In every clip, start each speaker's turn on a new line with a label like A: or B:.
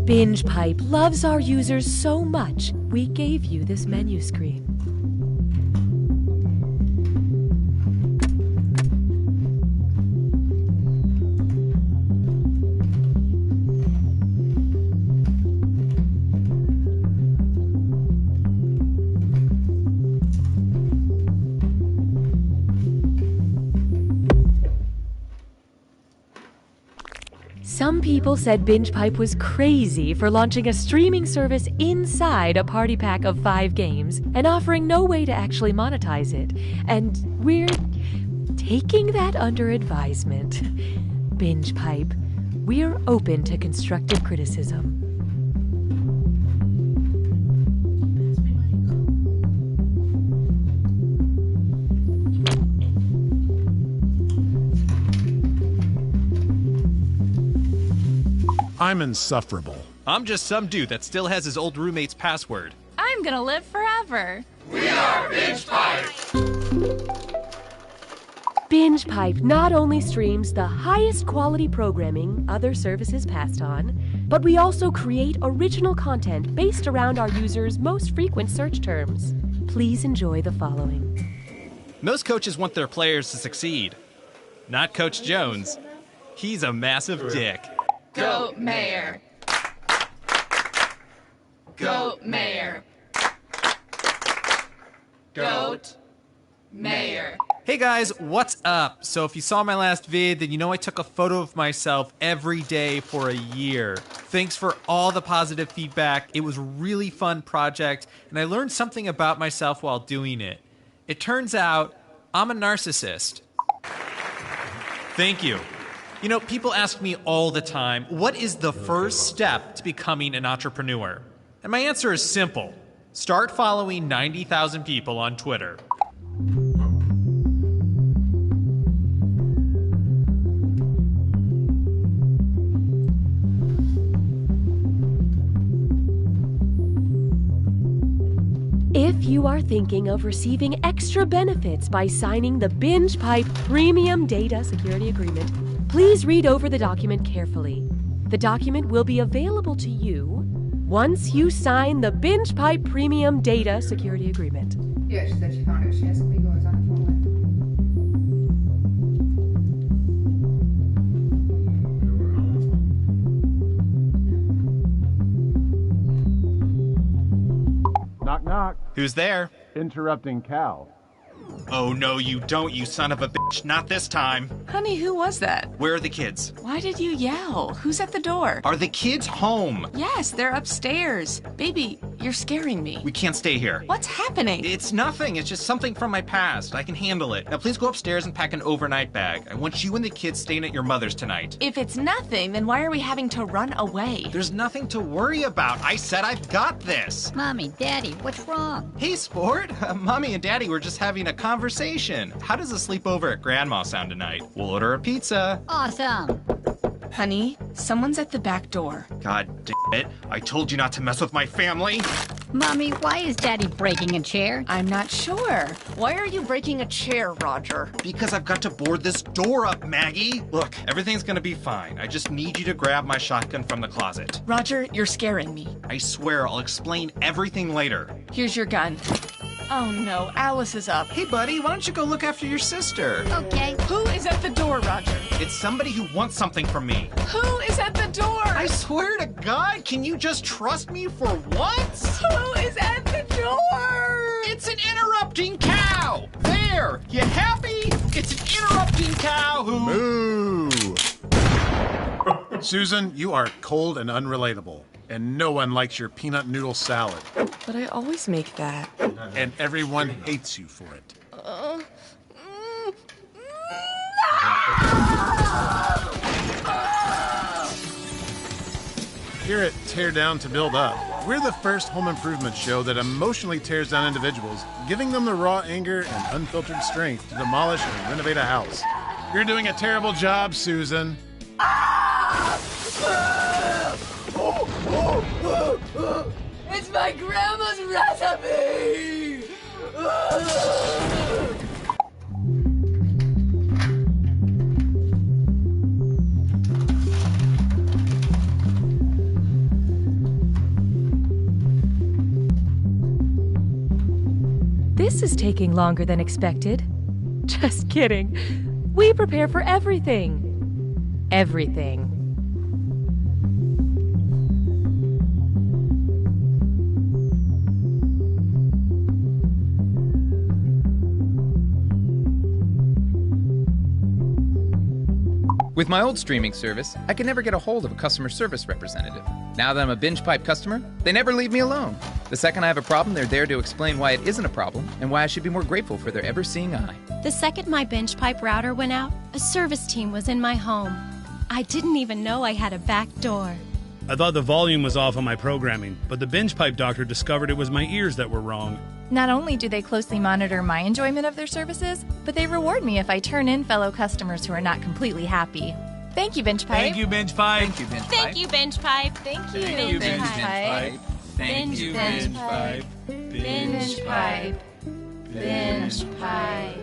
A: Binge Pipe loves our users so much, we gave you this menu screen. Some people said Binge Pipe was crazy for launching a streaming service inside a party pack of 5 games and offering no way to actually monetize it. And we're taking that under advisement. Binge Pipe, we're open to constructive criticism.
B: I'm insufferable.
C: I'm just some dude that still has his old roommate's password.
D: I'm gonna live forever.
E: We are Binge Pipe!
A: Binge Pipe not only streams the highest quality programming other services passed on, but we also create original content based around our users' most frequent search terms. Please enjoy the following.
C: Most coaches want their players to succeed. Not Coach Jones. He's a massive dick.
E: Goat Mayor! Goat Mayor! Goat Mayor!
C: Hey guys, what's up? So if you saw my last vid, then you know I took a photo of myself every day for a year. Thanks for all the positive feedback. It was a really fun project, and I learned something about myself while doing it. It turns out I'm a narcissist. Thank you. You know, people ask me all the time, what is the first step to becoming an entrepreneur? And my answer is simple. Start following 90,000 people on Twitter.
A: If you are thinking of receiving extra benefits by signing the Binge Pipe Premium Data Security Agreement, please read over the document carefully. The document will be available to you once you sign the Binge Pipe Premium Data Security Agreement.
F: Yeah, she said she found it. She has somebody who was on the phone
B: Knock, knock.
C: Who's there?
B: Interrupting Cal.
C: Oh no, you don't, you son of a bitch. Not this time.
G: Honey, who was that?
C: Where are the kids?
G: Why did you yell? Who's at the door?
C: Are the kids home?
G: Yes, they're upstairs. Baby, you're scaring me.
C: We can't stay here.
G: What's happening?
C: It's nothing. It's just something from my past. I can handle it. Now please go upstairs and pack an overnight bag. I want you and the kids staying at your mother's tonight.
G: If it's nothing, then why are we having to run away?
C: There's nothing to worry about. I said I've got this.
H: Mommy, Daddy, what's wrong?
C: Hey, sport. Mommy and Daddy were just having a conversation. How does a sleepover at Grandma sound tonight? We'll order a pizza.
H: Awesome.
G: Honey, someone's at the back door.
C: God damn it. I told you not to mess with my family.
H: Mommy, why is Daddy breaking a chair?
G: I'm not sure. Why are you breaking a chair, Roger?
C: Because I've got to board this door up, Maggie. Look, everything's gonna be fine. I just need you to grab my shotgun from the closet.
G: Roger, you're scaring me.
C: I swear I'll explain everything later.
G: Here's your gun. Oh no, Alice is up.
C: Hey buddy, why don't you go look after your sister?
H: Okay.
G: Who is at the door, Roger?
C: It's somebody who wants something from me.
G: Who is at the door?
C: I swear to God, can you just trust me for once?
G: Who is at the door?
C: It's an interrupting cow! There! You happy? It's an interrupting cow who...
B: Moo! Susan, you are cold and unrelatable. And no one likes your peanut noodle salad.
G: But I always make that.
B: And everyone hates you for it. Here at Tear Down to Build Up, we're the first home improvement show that emotionally tears down individuals, giving them the raw anger and unfiltered strength to demolish and renovate a house. You're doing a terrible job, Susan.
E: It's my grandma's recipe!
A: is taking longer than expected. Just kidding. We prepare for everything. Everything.
I: With my old streaming service, I could never get a hold of a customer service representative. Now that I'm a Binge Pipe customer, they never leave me alone. The second I have a problem, they're there to explain why it isn't a problem and why I should be more grateful for their ever-seeing eye.
J: The second my Binge Pipe router went out, a service team was in my home. I didn't even know I had a back door.
K: I thought the volume was off on my programming, but the Binge Pipe doctor discovered it was my ears that were wrong.
D: Not only do they closely monitor my enjoyment of their services, but they reward me if I turn in fellow customers who are not completely happy. Thank you, Binge Pipe.
C: Thank you, Binge Pipe.
I: Thank you, Binge Pipe.
J: Thank you, Binge Pipe.
D: Thank you,
I: Thank you,
D: Binge
I: Binge
D: Pipe.
I: Pipe. Thank you, Binge Pipe.
D: Binge Pipe. Binge Pipe.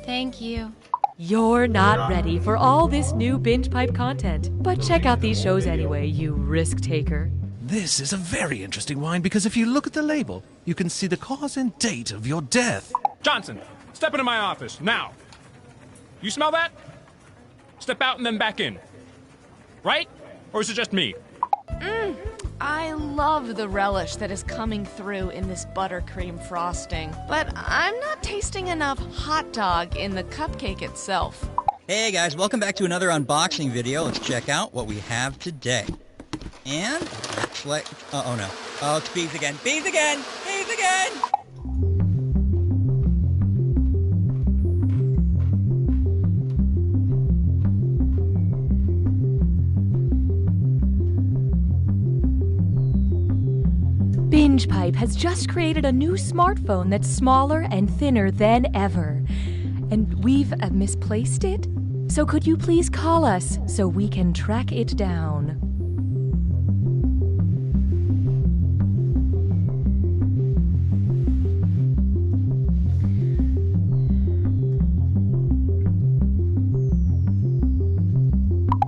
J: Thank you.
A: You're not ready for all this new Binge Pipe content, but check out these shows anyway, you risk taker.
L: This is a very interesting wine because if you look at the label, you can see the cause and date of your death.
M: Johnson, step into my office, now. You smell that? Step out and then back in. Right? Or is it just me?
G: I love the relish that is coming through in this buttercream frosting, but I'm not tasting enough hot dog in the cupcake itself.
N: Hey guys, welcome back to another unboxing video. Let's check out what we have today. And looks like, oh no. Oh, it's bees again. Bees again! Bees again!
A: Binge Pipe has just created a new smartphone that's smaller and thinner than ever. And we've misplaced it? So could you please call us so we can track it down?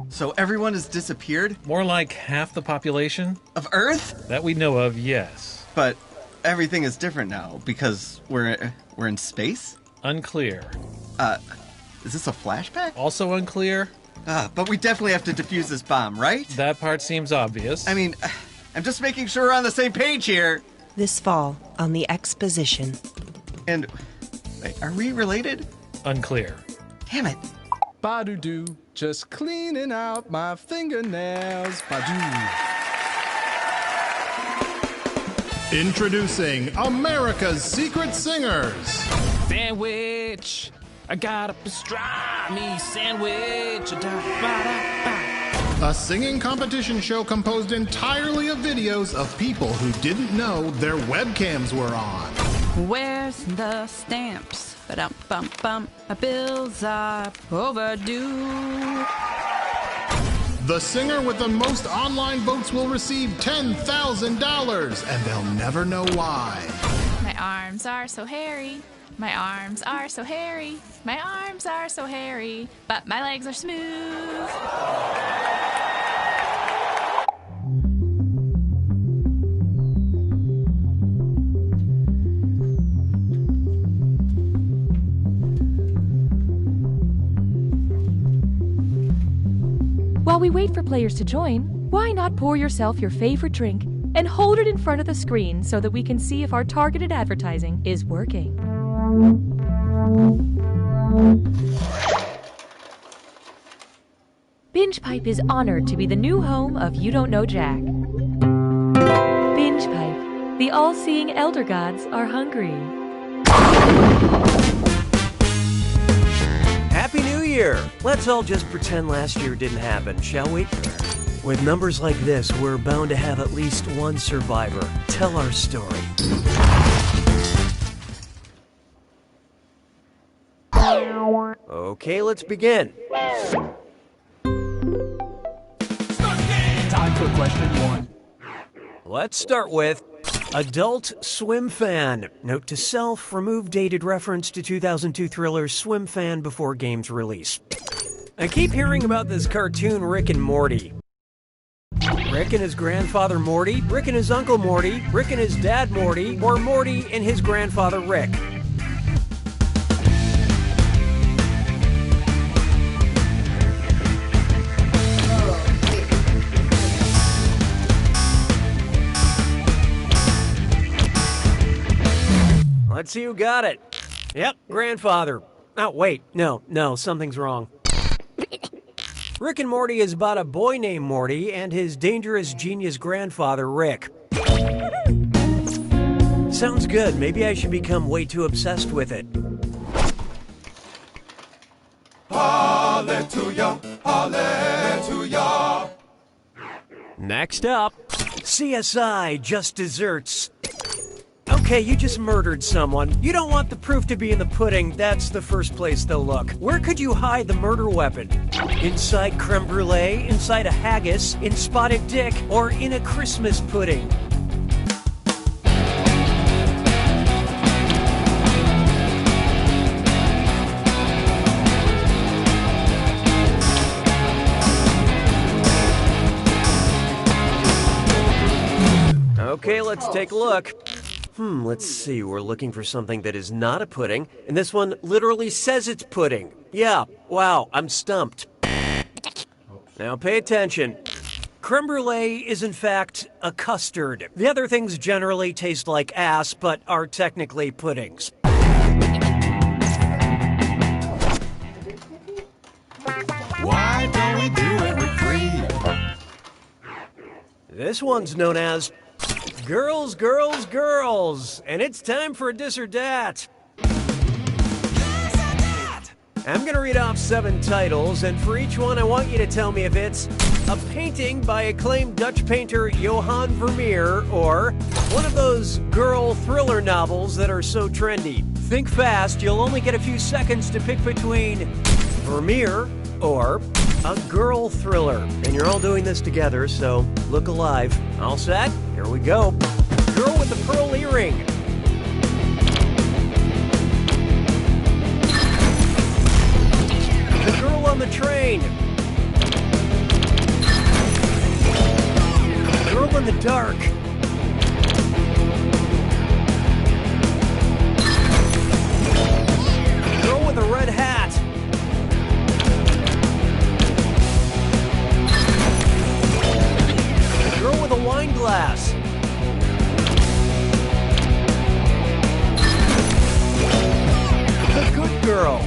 O: So everyone has disappeared?
L: More like half the population.
O: Of Earth?
L: That we know of, yes.
O: But everything is different now because we're in space?
L: Unclear.
O: Is this a flashback?
L: Also unclear.
O: But we definitely have to defuse this bomb, right?
L: That part seems obvious.
O: I mean, I'm just making sure we're on the same page here.
P: This fall on the Exposition.
O: And, wait, are we related?
L: Unclear.
O: Damn it.
Q: Ba-do-do, just cleaning out my fingernails. Ba-do.
B: Introducing America's Secret Singers.
M: Sandwich. I got a pastrami sandwich.
B: A singing competition show composed entirely of videos of people who didn't know their webcams were on.
R: Where's the stamps? Ba-dum-bum-bum. My bills are overdue.
B: The singer with the most online votes will receive $10,000, and they'll never know why.
D: My arms are so hairy. My arms are so hairy. My arms are so hairy. But my legs are smooth.
A: While we wait for players to join, why not pour yourself your favorite drink and hold it in front of the screen so that we can see if our targeted advertising is working? Binge Pipe is honored to be the new home of You Don't Know Jack. Binge Pipe, the all-seeing elder gods are hungry.
S: Happy New Year! Let's all just pretend last year didn't happen, shall we? With numbers like this, we're bound to have at least one survivor. Tell our story. Okay, let's begin.
L: Time for question 1.
S: Let's start with Adult Swim Fan. Note to self, remove dated reference to 2002 thriller Swim Fan before game's release. I keep hearing about this cartoon Rick and Morty. Rick and his grandfather Morty, Rick and his uncle Morty, Rick and his dad Morty, or Morty and his grandfather Rick. Let's see who got it. Yep, grandfather. Oh, wait, no, something's wrong. Rick and Morty is about a boy named Morty and his dangerous genius grandfather, Rick. Sounds good. Maybe I should become way too obsessed with it.
T: Hallelujah, hallelujah.
S: Next up, CSI Just Desserts. Okay, you just murdered someone. You don't want the proof to be in the pudding. That's the first place they'll look. Where could you hide the murder weapon? Inside creme brulee, inside a haggis, in spotted dick, or in a Christmas pudding? Okay, let's take a look. Let's see, we're looking for something that is not a pudding, and this one literally says it's pudding. Yeah, wow, I'm stumped. Now pay attention. Creme brulee is in fact a custard. The other things generally taste like ass, but are technically puddings.
T: Why don't we do it with 3?
S: This one's known as Girls, Girls, Girls, and it's time for a Dis or Dat. I'm gonna read off 7 titles, and for each one I want you to tell me if it's a painting by acclaimed Dutch painter Johan Vermeer, or one of those girl thriller novels that are so trendy. Think fast, you'll only get a few seconds to pick between Vermeer or a girl thriller. And you're all doing this together, so look alive. All set? Here we go. Girl with the pearl earring. The girl on the train. Girl in the dark. Girl with a red hat. Girl with a wine glass. The good girl.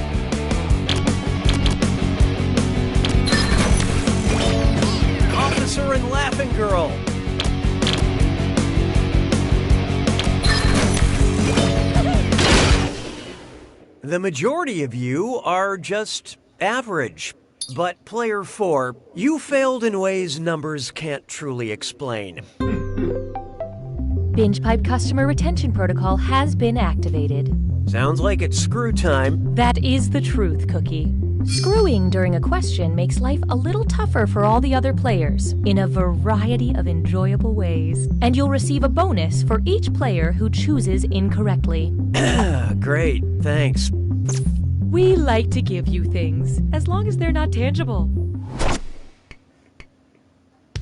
S: Officer and laughing girl. The majority of you are just average. But player 4, you failed in ways numbers can't truly explain.
A: Binge Pipe customer retention protocol has been activated.
S: Sounds like it's screw time.
A: That is the truth, Cookie. Screwing during a question makes life a little tougher for all the other players in a variety of enjoyable ways. And you'll receive a bonus for each player who chooses incorrectly.
S: Great, thanks.
A: We like to give you things, as long as they're not tangible.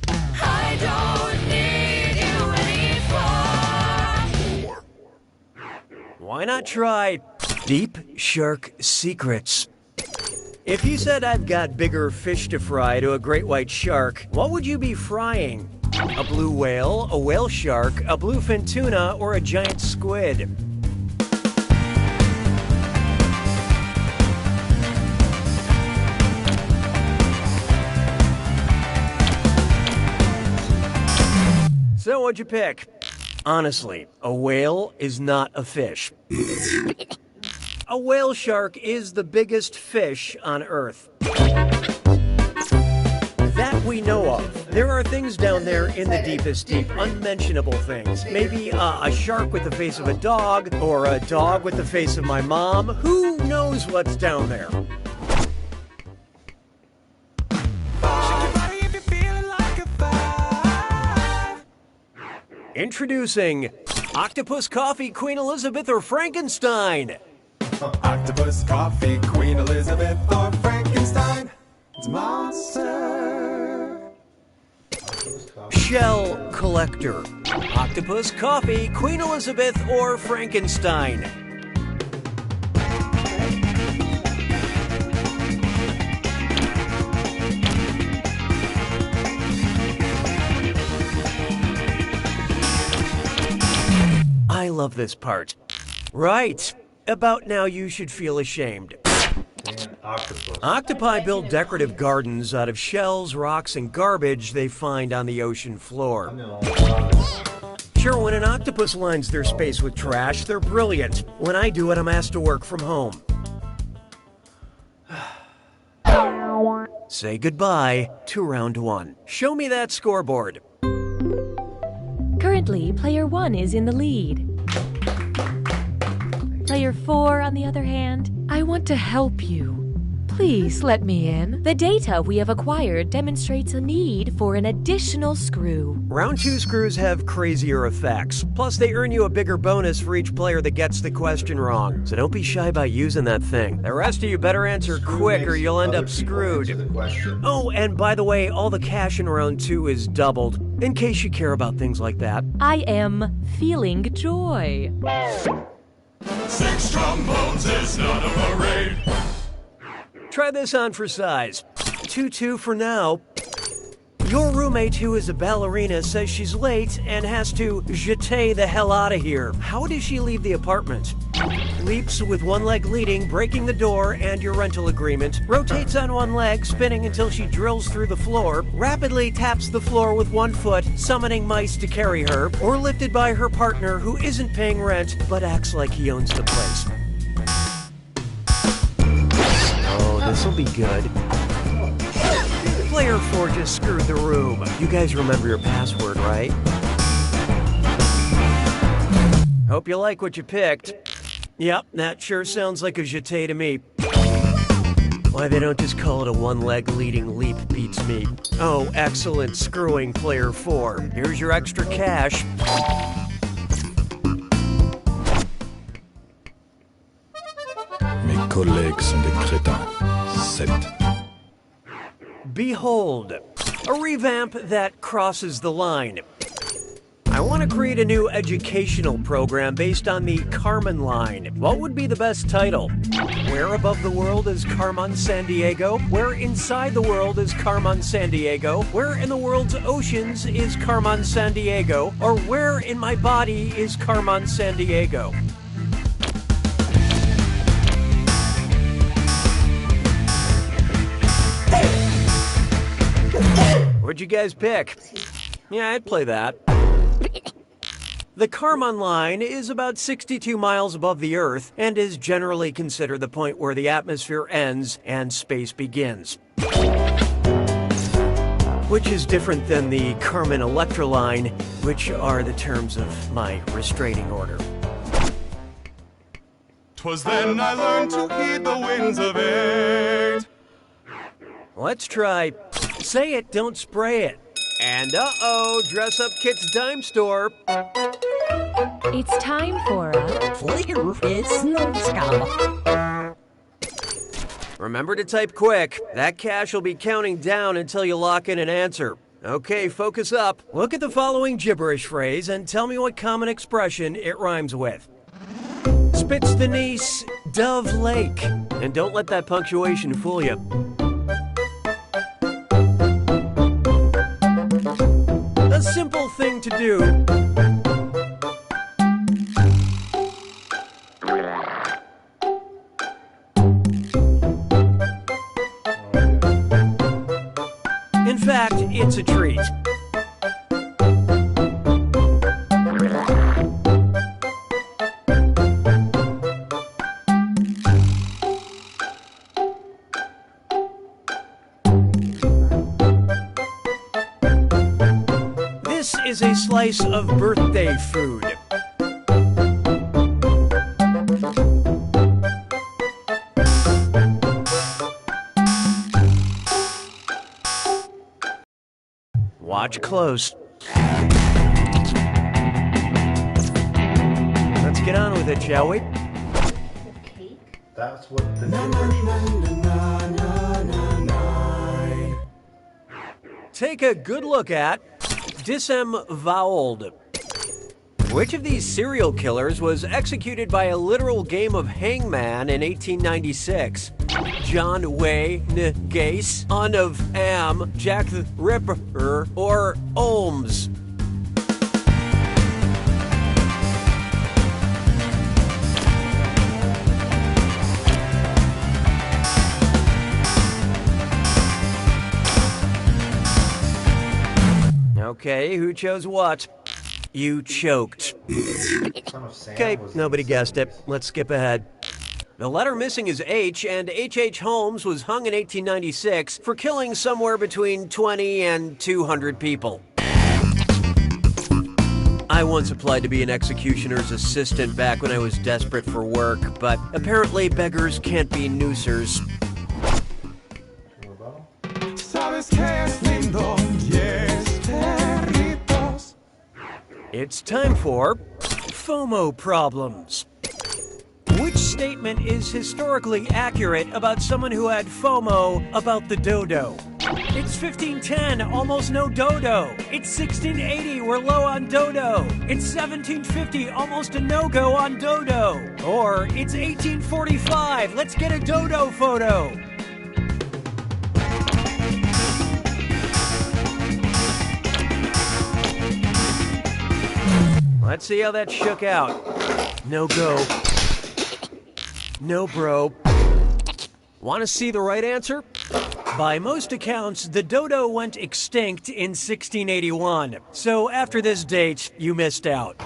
E: I don't need you anymore.
S: Why not try Deep Shark Secrets? If you said I've got bigger fish to fry to a great white shark, what would you be frying? A blue whale, a whale shark, a bluefin tuna, or a giant squid? So what'd you pick? Honestly, a whale is not a fish. A whale shark is the biggest fish on Earth. That we know of. There are things down there in the deepest deep, unmentionable things. Maybe a shark with the face of a dog, or a dog with the face of my mom. Who knows what's down there? Introducing Octopus Coffee, Queen Elizabeth, or Frankenstein.
T: Octopus, coffee, Queen Elizabeth, or Frankenstein. It's monster.
S: Shell Collector. Octopus, Coffee, Queen Elizabeth, or Frankenstein. I love this part. Right. About now you should feel ashamed. Octopi build decorative gardens out of shells, rocks, and garbage they find on the ocean floor. Sure, when an octopus lines their space with trash, they're brilliant. When I do it, I'm asked to work from home. Say goodbye to round 1. Show me that scoreboard.
A: Currently, player 1 is in the lead. Player 4, on the other hand, I want to help you. Please let me in. The data we have acquired demonstrates a need for an additional screw.
S: Round 2 screws have crazier effects. Plus, they earn you a bigger bonus for each player that gets the question wrong. So don't be shy about using that thing. The rest of you better answer quick or you'll end up screwed. Oh, and by the way, all the cash in round 2 is doubled, in case you care about things like that.
A: I am feeling joy.
T: 6 trombones is not a parade.
S: Try this on for size. 2-2 for now. Your roommate, who is a ballerina, says she's late and has to jeter the hell out of here. How does she leave the apartment? Leaps with one leg leading, breaking the door and your rental agreement. Rotates on one leg, spinning until she drills through the floor. Rapidly taps the floor with one foot, summoning mice to carry her. Or lifted by her partner, who isn't paying rent, but acts like he owns the place. This'll be good. Player 4 just screwed the room. You guys remember your password, right? Hope you like what you picked. Yep, that sure sounds like a jeté to me. Why they don't just call it a one-leg leading leap beats me. Oh, excellent screwing, Player 4. Here's your extra cash.
T: Mes collègues sont des crétins. 7.
S: Behold, a revamp that crosses the line. I want to create a new educational program based on the Carmen line. What would be the best title? Where above the world is Carmen San Diego? Where inside the world is Carmen San Diego? Where in the world's oceans is Carmen San Diego? Or where in my body is Carmen San Diego? What'd you guys pick? Yeah, I'd play that. The Carmen line is about 62 miles above the Earth and is generally considered the point where the atmosphere ends and space begins. Which is different than the Carmen Electra line, which are the terms of my restraining order.
T: 'Twas then I learned to heed the winds of 8.
S: Let's try Say It, Don't Spray It. And uh-oh, Dress Up Kit's Dime Store.
A: It's time for a
S: Remember to type quick. That cash will be counting down until you lock in an answer. Okay, focus up. Look at the following gibberish phrase and tell me what common expression it rhymes with. Spitz the Niece, Dove Lake. And don't let that punctuation fool you. A simple thing to do. In fact, it's a treat. This is a slice of birthday food. Watch close. Let's get on with it, shall we?
U: That's what the
S: Take a good look at disemboweled. Which of these serial killers was executed by a literal game of hangman in 1896? John Wayne Gacy, son of Am, Jack the Ripper, or Okay, who chose what? You choked. Okay, nobody guessed it. Let's skip ahead. The letter missing is H, and H.H. Holmes was hung in 1896 for killing somewhere between 20 and 200 people. I once applied to be an executioner's assistant back when I was desperate for work, but apparently beggars can't be noosers. It's time for FOMO problems. Which statement is historically accurate about someone who had FOMO about the dodo? It's 1510, almost no dodo. It's 1680, we're low on dodo. It's 1750, almost a no-go on dodo. Or it's 1845, let's get a dodo photo. Let's see how that shook out. No go. No bro. Want to see the right answer? By most accounts, the dodo went extinct in 1681. So after this date, you missed out.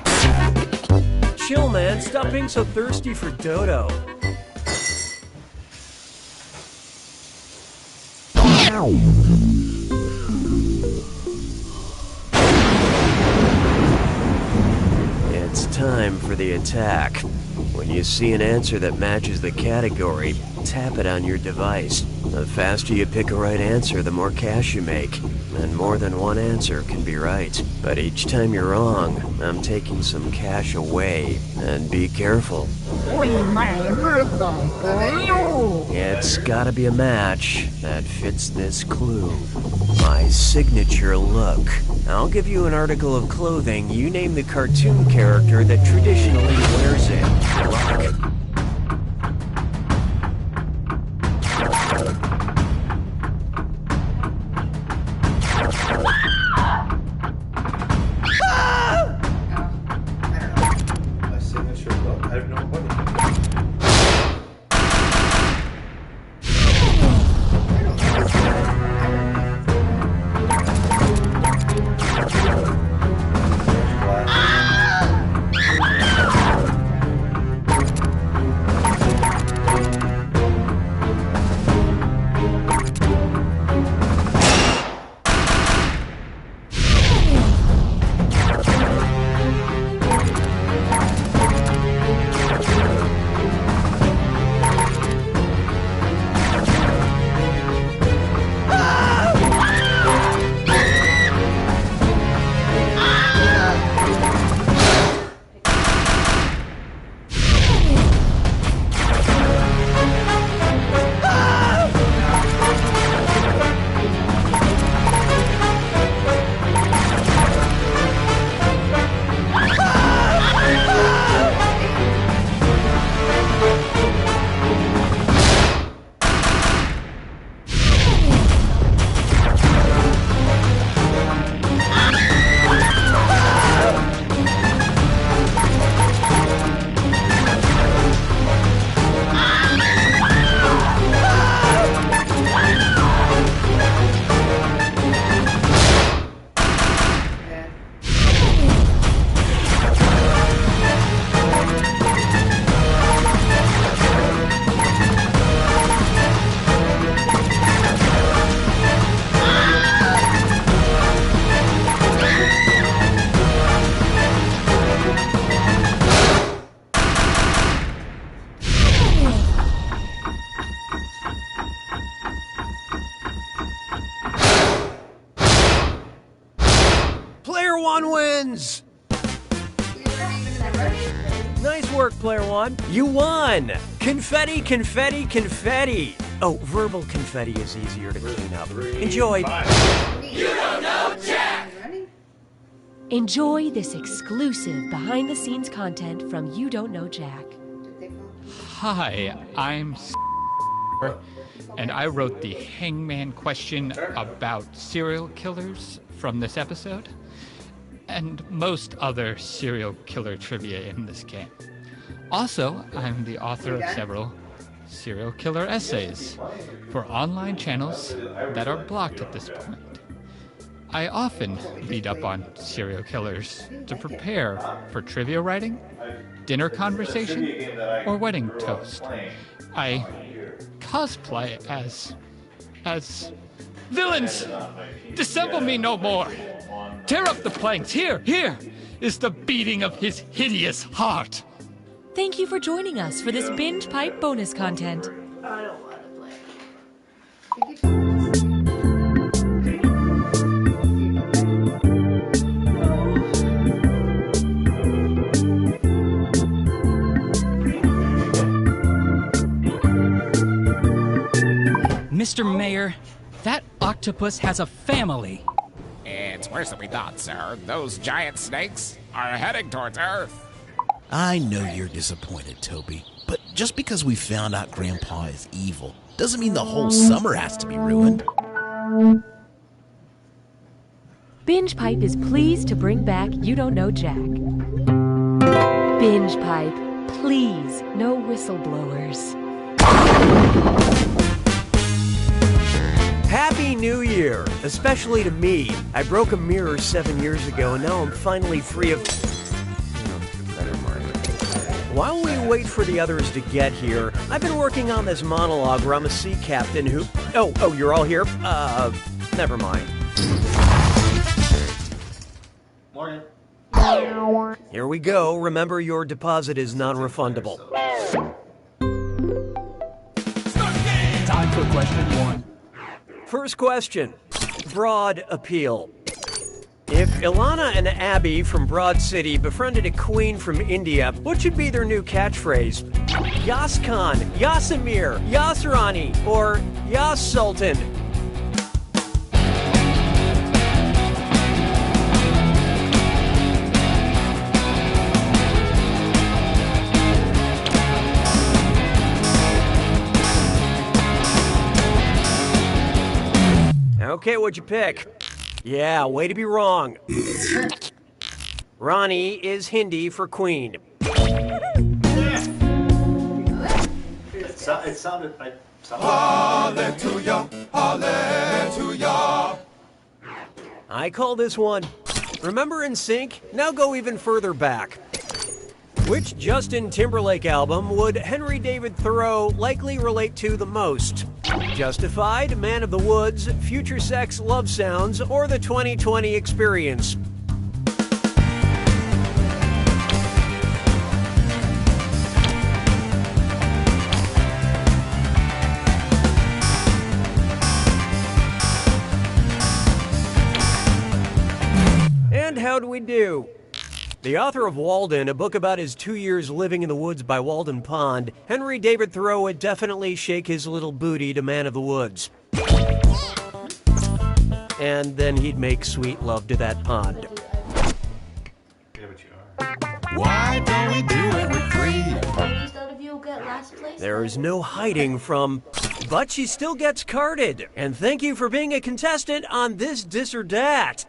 S: Chill, man. Stop being so thirsty for dodo. It's time for the attack. When you see an answer that matches the category, tap it on your device. The faster you pick a right answer, the more cash you make. And more than one answer can be right. But each time you're wrong, I'm taking some cash away. And be careful. It's gotta be a match that fits this clue. My signature look. I'll give you an article of clothing. You name the cartoon character that traditionally wears it. Good luck.
U: My signature look? I have no idea.
S: Player one wins! Nice work, Player One. You won! Confetti, confetti, confetti! Oh, verbal confetti is easier to clean up. Enjoy.
E: You don't know Jack!
A: Enjoy this exclusive behind-the-scenes content from You Don't Know Jack.
V: Hi, I'm and I wrote the hangman question about serial killers from this episode, and most other serial killer trivia in this game. Also, I'm the author of several serial killer essays for online channels that are blocked at this point. I often read up on serial killers to prepare for trivia writing, dinner conversation, or wedding toast. I cosplay as villains! Dissemble me no more! Tear up the planks! Here is the beating of his hideous heart!
A: Thank you for joining us for this Binge Pipe bonus content.
F: Mr. Mayor, that octopus has a family.
H: It's worse than we thought, sir. Those giant snakes are heading towards Earth.
W: I know you're disappointed, Toby, but just because we found out Grandpa is evil doesn't mean the whole summer has to be ruined.
A: Binge Pipe is pleased to bring back You Don't Know Jack. Binge Pipe, please, no whistleblowers.
S: Happy New Year, especially to me. I broke a mirror 7 years ago, and now I'm finally free of... Never mind. While we wait for the others to get here, I've been working on this monologue where I'm a sea captain who... Oh, you're all here? Never mind.
U: Morning.
S: Here we go. Remember, your deposit is non-refundable.
F: Time for question 1.
S: First question, Broad Appeal. If Ilana and Abby from Broad City befriended a queen from India, what should be their new catchphrase? Yas Khan, Yasamir, Yasrani, or Yas Sultan? Okay, what'd you pick? Yeah, way to be wrong. Ronnie is Hindi for queen.
U: It sounded like... Hallelujah, hallelujah.
S: I call this one. Remember In Sync? Now go even further back. Which Justin Timberlake album would Henry David Thoreau likely relate to the most? Justified, Man of the Woods, Future Sex Love Sounds, or the 2020 Experience? And how'd we do? The author of Walden, a book about his 2 years living in the woods by Walden Pond, Henry David Thoreau would definitely shake his little booty to Man of the Woods. And then he'd make sweet love to that pond.
U: Yeah, but you are.
T: Why don't we do it with free?
X: Please, none of you will get last place.
S: There is no hiding from, but she still gets carded. And thank you for being a contestant on This or That.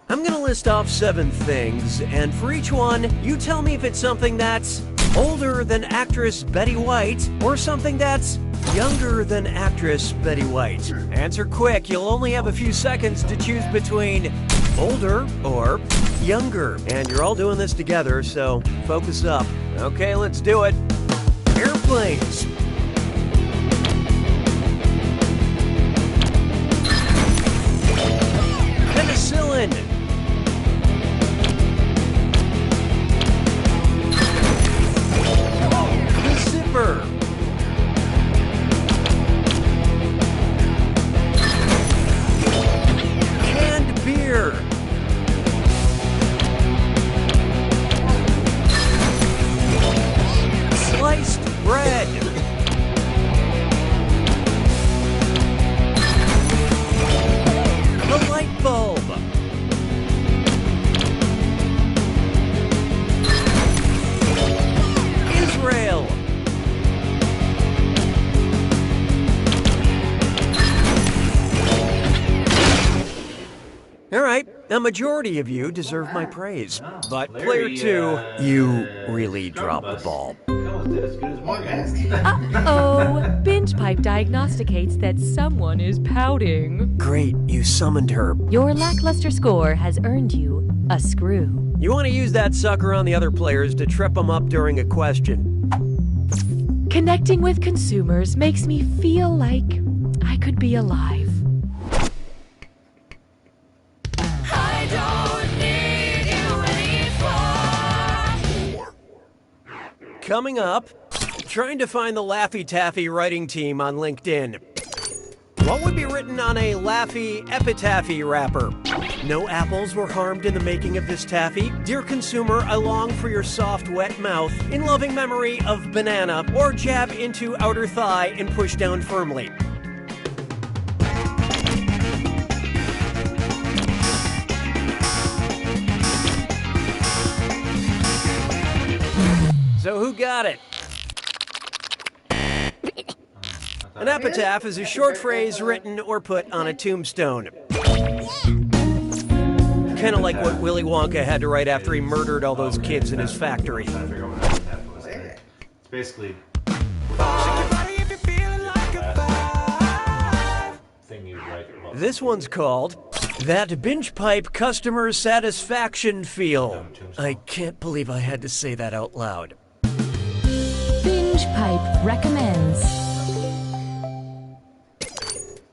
S: I'm gonna list off 7 things, and for each one, you tell me if it's something that's older than actress Betty White, or something that's younger than actress Betty White. Answer quick, you'll only have a few seconds to choose between older or younger. And you're all doing this together, so focus up. Okay, let's do it. Airplanes. Penicillin. Zipper. Canned beer. Sliced bread. The light bulb. Israel. All right, a majority of you deserve my praise, but player 2, you really dropped the ball.
U: almost did as good as Morgan.
A: Uh-oh. Binge Pipe diagnosticates that someone is pouting.
S: Great, you summoned her.
A: Your lackluster score has earned you a screw.
S: You want to use that sucker on the other players to trip them up during a question.
A: Connecting with consumers makes me feel like I could be alive.
S: Coming up, trying to find the Laffy Taffy writing team on LinkedIn. What would be written on a Laffy epitaphy wrapper? No apples were harmed in the making of this taffy. Dear consumer, I long for your soft, wet mouth in loving memory of banana, or jab into outer thigh and push down firmly. So who got it? An epitaph is a short phrase written or put on a tombstone. Kind of like what Willy Wonka had to write after he murdered all those kids in his factory.
U: It's basically thing you write.
S: This one's called That Binge Pipe Customer Satisfaction Feel. I can't believe I had to say that out loud.
A: Binge Pipe recommends.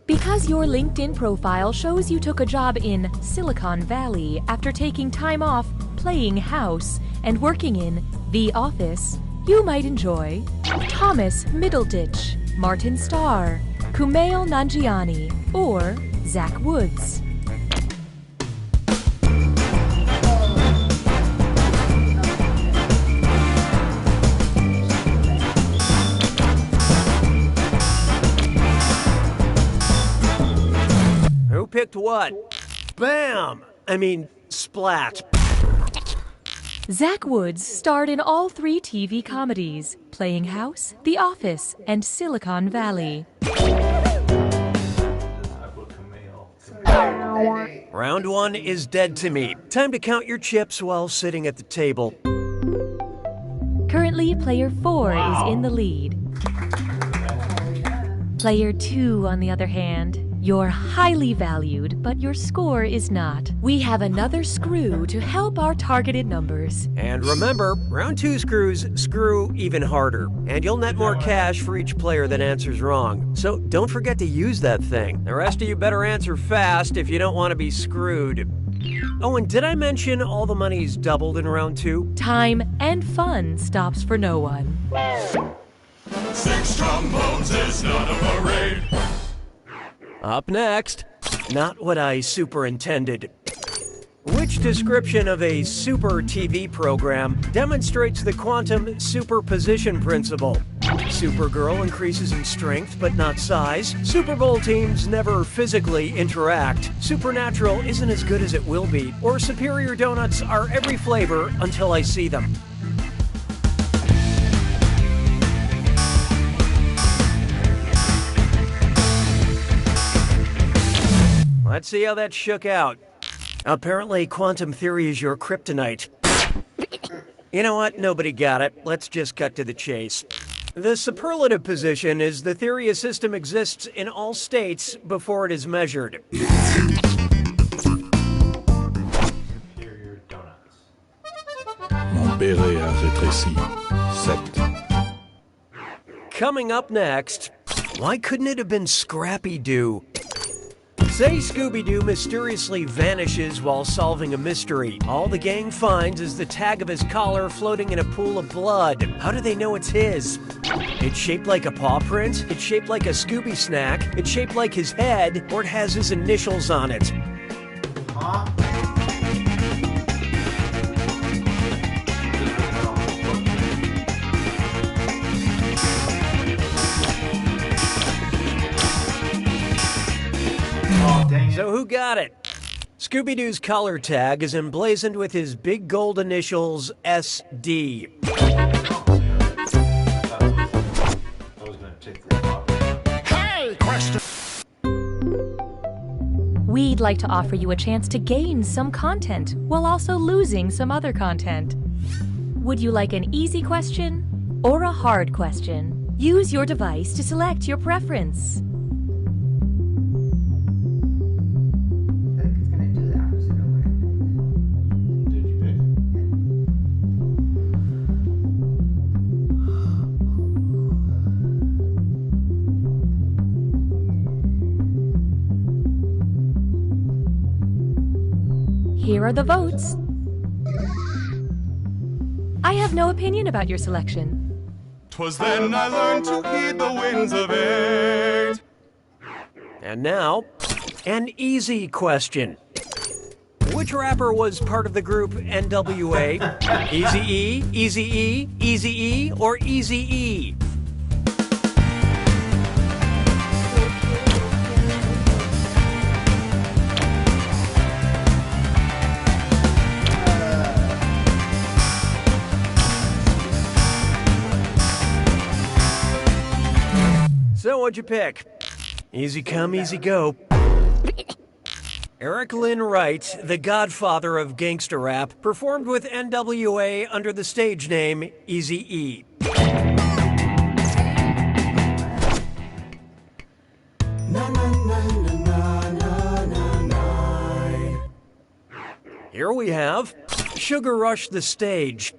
A: Because your LinkedIn profile shows you took a job in Silicon Valley after taking time off playing house and working in The Office, you might enjoy Thomas Middleditch, Martin Starr, Kumail Nanjiani, or Zach Woods.
S: Who picked what? Bam! I mean, splat.
A: Zach Woods starred in all 3 TV comedies, Playing House, The Office, and Silicon Valley.
S: Round 1 is dead to me. Time to count your chips while sitting at the table.
A: Currently, Player 4 is in the lead. Player 2, on the other hand, you're highly valued, but your score is not. We have another screw to help our targeted numbers.
S: And remember, round 2 screws screw even harder. And you'll net more cash for each player that answers wrong. So don't forget to use that thing. The rest of you better answer fast if you don't want to be screwed. Oh, and did I mention all the money's doubled in round 2?
A: Time and fun stops for no one.
T: 6 trombones is not a parade.
S: Up next, not what I superintended. Which description of a super TV program demonstrates the quantum superposition principle? Supergirl increases in strength but not size. Super Bowl teams never physically interact. Supernatural isn't as good as it will be. Or superior donuts are every flavor until I see them. Let's see how that shook out. Apparently, quantum theory is your kryptonite. You know what? Nobody got it. Let's just cut to the chase. The superlative position is the theory a system exists in all states before it is measured.
T: Mon béret a rétréci. 7.
S: Coming up next, why couldn't it have been Scrappy-Doo? Say Scooby-Doo mysteriously vanishes while solving a mystery. All the gang finds is the tag of his collar floating in a pool of blood. How do they know it's his? It's shaped like a paw print, it's shaped like a Scooby snack, it's shaped like his head, or it has his initials on it.
U: Huh?
S: So who got it? Scooby-Doo's collar tag is emblazoned with his big gold initials SD.
T: Hey, question.
A: We'd like to offer you a chance to gain some content while also losing some other content. Would you like an easy question or a hard question. Use your device to select your preference. Here are the votes. I have no opinion about your selection.
T: 'Twas then I learned to heed the winds of eight.
S: And now, an easy question. Which rapper was part of the group NWA? Eazy-E, Eazy-E, Eazy-E, or Eazy-E? So what'd you pick? Easy come, easy go. Eric Lynn Wright, the godfather of gangster rap, performed with NWA under the stage name Eazy-E. Here we have Sugar Rush the Stage.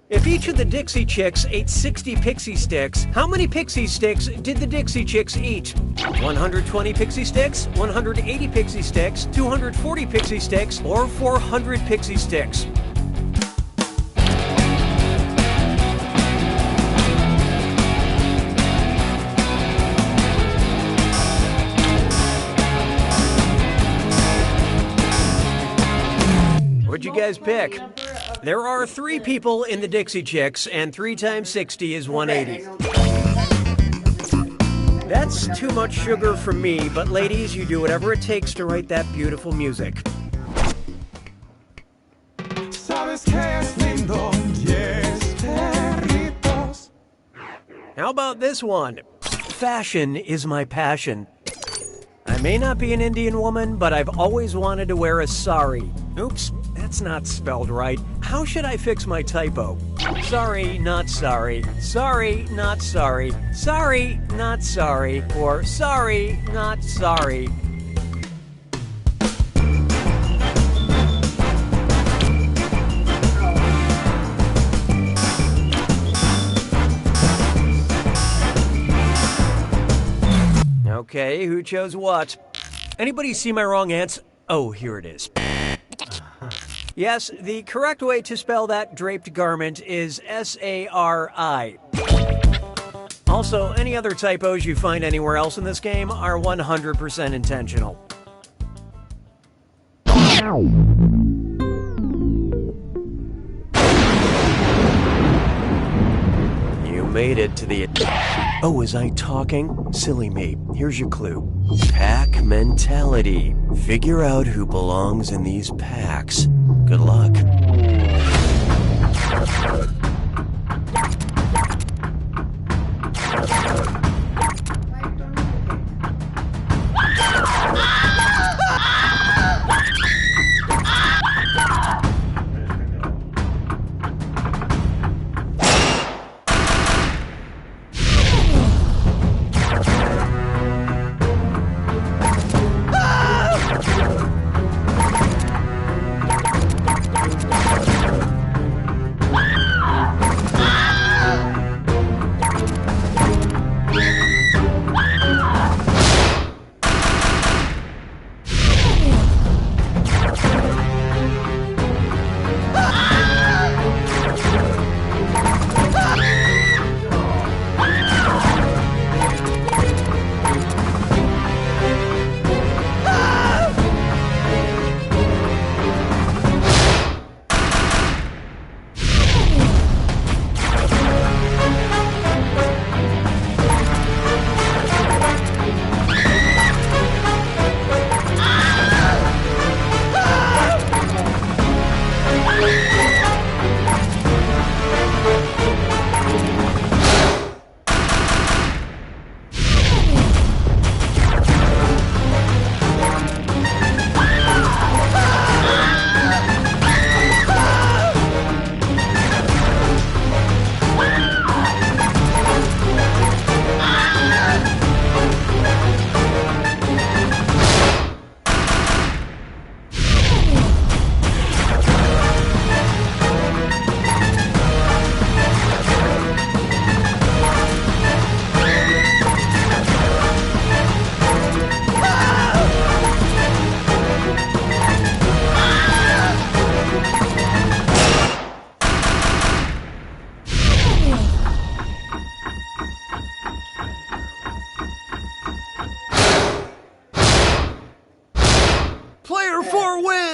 S: If each of the Dixie Chicks ate 60 Pixie Sticks, how many Pixie Sticks did the Dixie Chicks eat? 120 Pixie Sticks, 180 Pixie Sticks, 240 Pixie Sticks, or 400 Pixie Sticks? What'd you guys pick? There are 3 people in the Dixie Chicks, and 3 times 60 is 180. That's too much sugar for me, but ladies, you do whatever it takes to write that beautiful music. How about this one? Fashion is my passion. I may not be an Indian woman, but I've always wanted to wear a sari. Oops, that's not spelled right. How should I fix my typo? Sorry, not sorry. Sorry, not sorry. Sorry, not sorry. Or sorry, not sorry. Okay, who chose what? Anybody see my wrong answer? Oh, here it is. Yes, the correct way to spell that draped garment is S-A-R-I. Also, any other typos you find anywhere else in this game are 100% intentional. You made it to the... Oh, was I talking? Silly me. Here's your clue. Pack mentality. Figure out who belongs in these packs. Good luck.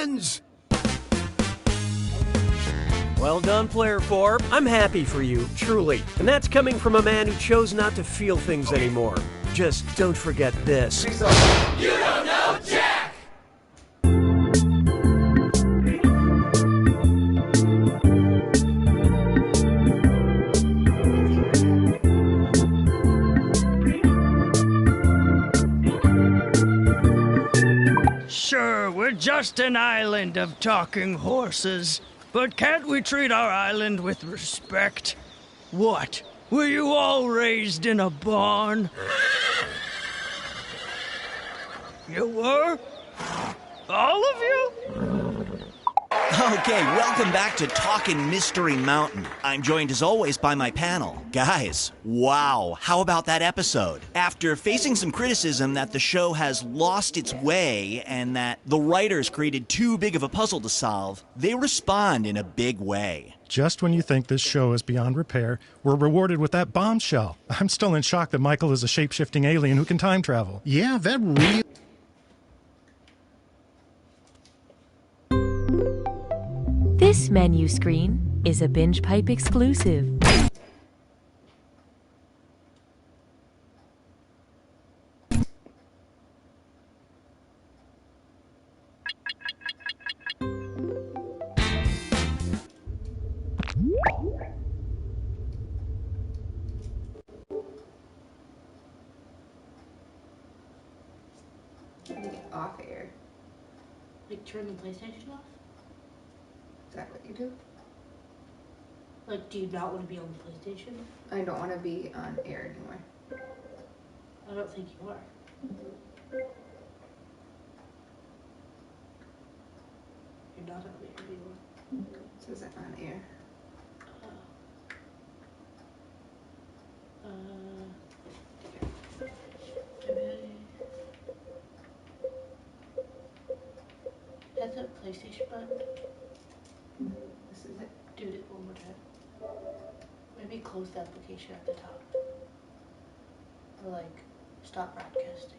C: wins!
S: Well done, Player 4. I'm happy for you, truly. And that's coming from a man who chose not to feel things anymore. Just don't forget this.
E: You don't know Jack!
I: Sure, we're just an island of talking horses, but can't we treat our island with respect? What? Were you all raised in a barn? You were? All of you?
J: Okay, welcome back to Talkin' Mystery Mountain. I'm joined as always by my panel. Guys, wow, how about that episode? After facing some criticism that the show has lost its way and that the writers created too big of a puzzle to solve, they respond in a big way.
K: Just when you think this show is beyond repair, we're rewarded with that bombshell. I'm still in shock that Michael is a shape-shifting alien who can time travel.
B: Yeah, that really...
A: This menu screen is a Binge Pipe exclusive.
Y: Off air.
X: Like turn the PlayStation off?
Y: Is that what you do?
X: Like, do you not want to be on the PlayStation?
Y: I don't want to be on air anymore.
X: I don't think you are. You're not on air anymore.
Y: It says I'm on air.
X: That's a PlayStation button.
Y: This is it.
X: Do it one more time. Maybe close the application at the top. Or like, stop broadcasting.